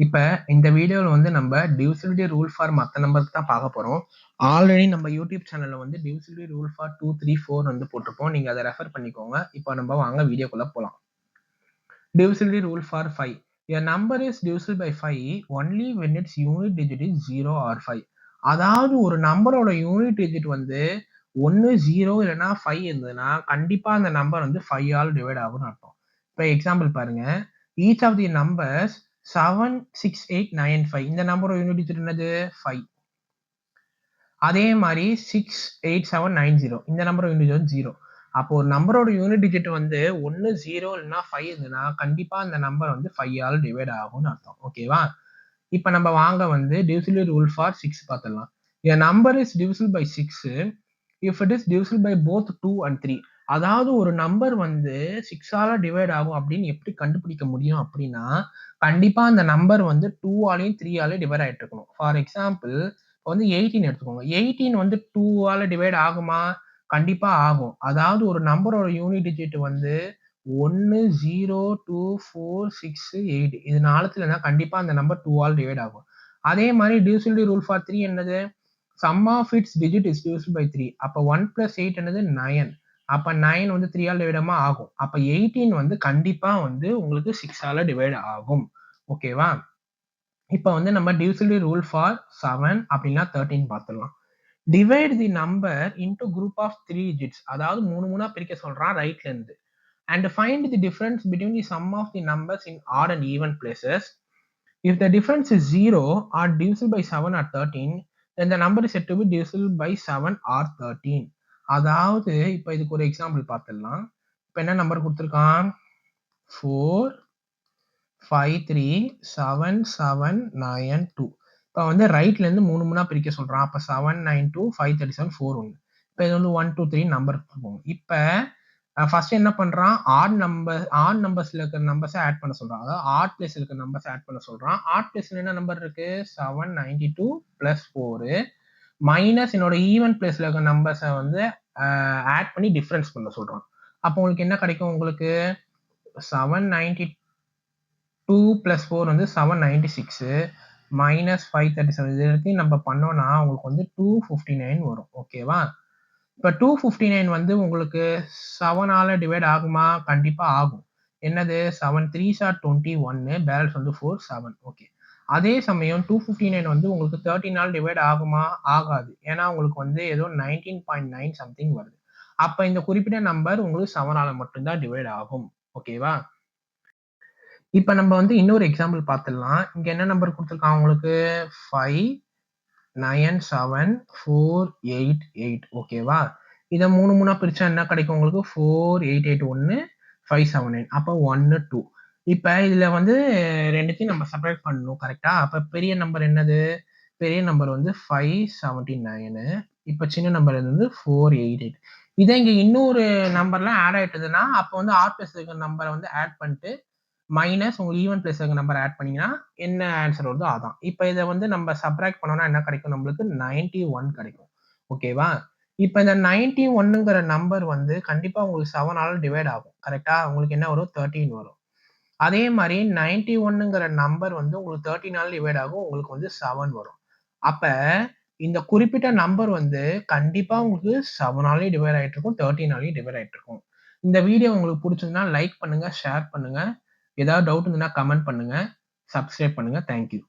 இப்ப இந்த வீடியோல வந்து நம்ம டிவிசிபிலிட்டி ரூல் ஃபார் மத்த நம்பருக்கு தான் பார்க்க போறோம். ஆல்ரெடி நம்ம யூடியூப் சேனல்ல வந்து டிவிசிபிலிட்டி ரூல் ஃபார் 2, 3, 4 வந்து போட்டிருப்போம். நீங்க அத ரெஃபர் பண்ணிக்கோங்க. இப்போ நம்ம வாங்க வீடியோக்குள்ள போலாம். Divisibility rule for 5. A number is divisible by 5 only when its unit digit is 0 or 5. அதாவது ஒரு நம்பரோட யூனிட் டிஜிட் வந்து 1, 0 இல்லைன்னா 5 இருந்ததுன்னா கண்டிப்பா அந்த நம்பர் வந்து 5 ஆல் டிவைட் ஆகும்னு அர்த்தம். இப்போ எக்ஸாம்பிள் பாருங்க. Each of the numbers 7, 6, 8, 9, 5. இந்த நம்பரோட யூனிட் டிஜிட் என்னது 5. அதே மாதிரி 6, 8, 7, 9, 0. இந்த நம்பரோட யூனிட் டிஜிட் 0. அப்போ ஒரு நம்பரோட யூனிட் டிஜிட் வந்து 1, 0 இல்லைன்னா 5 இருந்ததுன்னா கண்டிப்பா அந்த நம்பர் வந்து 5 ஆல் டிவைட் ஆகும்னு அர்த்தம். ஓகேவா? இப்போ நம்ம வாங்க வந்து divisibility rule for 6 பார்த்துடலாம். A number is divisible by 6 if it is divisible by both 2 and 3. அதாவது ஒரு நம்பர் வந்து 6 ஆல டிவைட் ஆகும் அப்படின்னு எப்படி கண்டுபிடிக்க முடியும் அப்படின்னா கண்டிப்பா அந்த நம்பர் வந்து 2 ஆலையும் 3 ஆலையும் டிவைட் ஆயிட்டு இருக்கணும். ஃபார் எக்ஸாம்பிள் வந்து 18 எடுத்துக்கோங்க. 18 வந்து 2 ஆல டிவைட் ஆகுமா? கண்டிப்பா ஆகும். அதாவது ஒரு நம்பரோட யூனிட் டிஜிட் வந்து 1, 0, 2, 4, 6, 8 இது 4த்துல இருந்தா கண்டிப்பா அந்த நம்பர் 2 ஆல் டிவைட் ஆகும். அதே மாதிரி divisibility rule for 3 என்னது? Sum of its digit is divisible by 3. அப்ப 1 plus 8 என்னது 9. அப்ப 9 வந்து 3 ஆல் டிவைட் ஆகும். அப்ப 18 வந்து கண்டிப்பா வந்து உங்களுக்கு 6 ஆல டிவைட் ஆகும். ஓகேவா? இப்ப வந்து நம்ம divisibility rule for 7 அப்படின்னா 13 பார்த்துடலாம். Divide the number into group of 3 digits. அதாவது 3 பிரிக்க சொல்றான் ரைட்ல இருந்து. And find the difference between the sum of the numbers in odd and even places. If the difference is 0 or divisible by 7 or 13, then the number is said to be divisible by 7 or 13. அதாவது இப்போ இதுக்கு ஒரு example பார்த்துடலாம். இப்போ என்ன number கொடுத்துருக்கான்? 4, 5, 3, 7, 7, 9, 2. இப்போ வந்து ரைட்ல இருந்து 3 பிரிக்க சொல்றான். அப்போ 7, 9, 2, 5, 37, 4, 1. இப்போ இது வந்து 1, 2, 3 நம்பர் போகும். இப்போ ஃபர்ஸ்ட் என்ன பண்றான்? ஆட் நம்பர்ஸ்ல இருக்கிற நம்பர்ஸ் ஆட் பண்ண சொல்றான். அதாவது ஆட் பிளேஸ்ல இருக்கிற நம்பர்ஸ் ஆட் பண்ண சொல்றான். ஆட் பிளேஸ்ல என்ன நம்பர் இருக்கு? 792 பிளஸ் 4 மைனஸ் என்னோட ஈவன் பிளேஸ்ல இருக்கிற நம்பர்ஸை வந்து ஆட் பண்ணி டிஃபரன்ஸ் பண்ண சொல்றான். அப்போ உங்களுக்கு என்ன கிடைக்கும்? உங்களுக்கு 792 பிளஸ் 4 வந்து 796 மைனஸ் 537 இது வரைக்கும் நம்ம பண்ணோம்னா உங்களுக்கு வந்து 259 வரும். ஓகேவா? இப்போ 259 வந்து உங்களுக்கு 7 ஆல டிவைட் ஆகுமா? கண்டிப்பா ஆகும். என்னது? 7 3s are 21 பேலன்ஸ் வந்து 4 7. ஓகே. அதே சமயம் 259 வந்து உங்களுக்கு 13 ஆல் டிவைட் ஆகுமா? ஆகாது. ஏன்னா உங்களுக்கு வந்து ஏதோ 19.9 சம்திங் வருது. அப்ப இந்த குறிப்பிட்ட நம்பர் உங்களுக்கு 7 ஆல மட்டும்தான் டிவைட் ஆகும். ஓகேவா? இப்ப நம்ம வந்து இன்னொரு எக்ஸாம்பிள் பார்த்துடலாம். இங்க என்ன நம்பர் கொடுத்துருக்கான் உங்களுக்கு? 5, 9, 7, 4, 8, 8. ஓகேவா? இதை 3 பிரிச்சா என்ன கிடைக்கும் உங்களுக்கு? 4, 8, 8, 1, 5, 7, 9. அப்போ 1, 2. இப்ப இதுல வந்து ரெண்டுத்தையும் நம்ம செப்பரேட் பண்ணணும். கரெக்டா? அப்ப பெரிய நம்பர் என்னது? பெரிய நம்பர் வந்து 579. இப்ப சின்ன நம்பர் வந்து 488. இதே இங்க இன்னொரு நம்பர்லாம் ஆட் ஆயிட்டதுன்னா அப்போ வந்து ஆர் பிளஸ் இருக்கிற நம்பரை வந்து ஆட் பண்ணிட்டு மைனஸ் உங்களுக்கு ஈவன் பிளஸ் இருக்கிற நம்பர் ஆட் பண்ணீங்கன்னா என்ன ஆன்சர் வருதோ அதான். இப்போ இதை வந்து நம்ம சப்ராக்ட் பண்ணோம்னா என்ன கிடைக்கும்? நம்மளுக்கு 91 கிடைக்கும். ஓகேவா? இப்போ இந்த 91ங்கிற நம்பர் வந்து கண்டிப்பா உங்களுக்கு 7 ஆல டிவைட் ஆகும். கரெக்டா? உங்களுக்கு என்ன வரும்? 13 வரும். அதே மாதிரி 91ங்கிற நம்பர் வந்து உங்களுக்கு 13 ஆல டிவைட் ஆகும். உங்களுக்கு வந்து 7 வரும். அப்ப இந்த குறிப்பிட்ட நம்பர் வந்து கண்டிப்பா உங்களுக்கு 7 ஆலையும் டிவைட் ஆயிட்டு இருக்கும், 13 ஆலையும் டிவைட் ஆயிட்டு இருக்கும். இந்த வீடியோ உங்களுக்கு பிடிச்சிருந்தா லைக் பண்ணுங்க, ஷேர் பண்ணுங்க. ஏதாவது டவுட் இருந்ததுன்னா கமெண்ட் பண்ணுங்க, சப்ஸ்கிரைப் பண்ணுங்க. தேங்க்யூ.